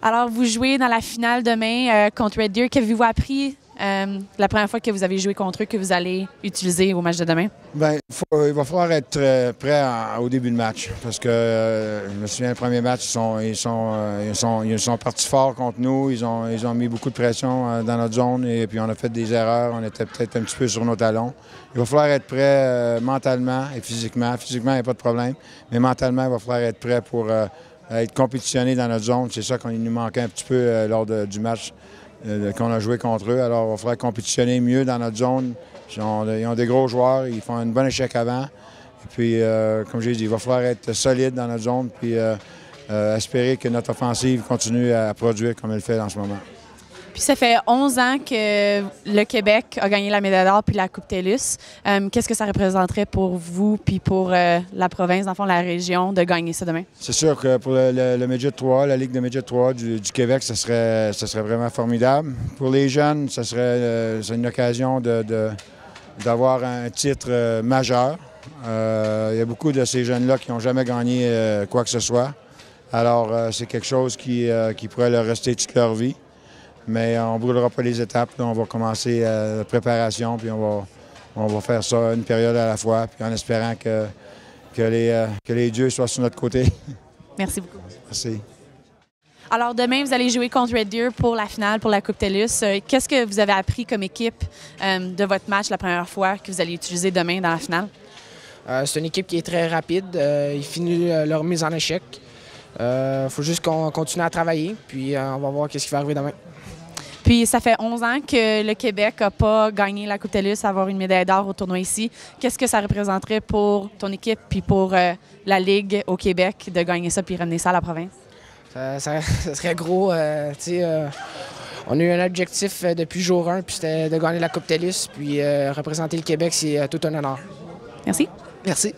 Alors, vous jouez dans la finale demain contre Red Deer. Qu'avez-vous appris la première fois que vous avez joué contre eux que vous allez utiliser au match de demain? Bien, il va falloir être prêt au début de match parce que je me souviens, le premier match, ils sont partis fort contre nous. Ils ont mis beaucoup de pression dans notre zone et puis on a fait des erreurs. On était peut-être un petit peu sur nos talons. Il va falloir être prêt mentalement et physiquement. Physiquement, il n'y a pas de problème, mais mentalement, il va falloir être prêt pour être compétitionné dans notre zone. C'est ça qu'il nous manquait un petit peu lors du match qu'on a joué contre eux. Alors, il va falloir compétitionner mieux dans notre zone. Ils ont des gros joueurs, ils font un bon échec avant. Et puis, comme j'ai dit, il va falloir être solide dans notre zone puis espérer que notre offensive continue à produire comme elle le fait en ce moment. Puis ça fait 11 ans que le Québec a gagné la médaille d'or puis la Coupe TELUS. Qu'est-ce que ça représenterait pour vous puis pour la province, dans le fond, la région, de gagner ça demain? C'est sûr que pour le Midget 3, la Ligue de Midget 3 du Québec, ça serait vraiment formidable. Pour les jeunes, c'est une occasion d'avoir un titre majeur. Il y a beaucoup de ces jeunes-là qui n'ont jamais gagné quoi que ce soit. Alors, c'est quelque chose qui pourrait leur rester toute leur vie. Mais on ne brûlera pas les étapes. Là, on va commencer la préparation, puis on va faire ça une période à la fois, puis en espérant que les dieux soient sur notre côté. Merci beaucoup. Merci. Alors, demain, vous allez jouer contre Red Deer pour la finale, pour la Coupe TELUS. Qu'est-ce que vous avez appris comme équipe de votre match la première fois que vous allez utiliser demain dans la finale? C'est une équipe qui est très rapide. Ils finissent leur mise en échec. Il faut juste qu'on continue à travailler, puis on va voir ce qui va arriver demain. Puis, ça fait 11 ans que le Québec n'a pas gagné la Coupe TELUS, avoir une médaille d'or au tournoi ici. Qu'est-ce que ça représenterait pour ton équipe puis pour la Ligue au Québec de gagner ça puis ramener ça à la province? Ça serait gros. On a eu un objectif depuis jour 1, puis c'était de gagner la Coupe TELUS. Puis représenter le Québec, c'est tout un honneur. Merci. Merci.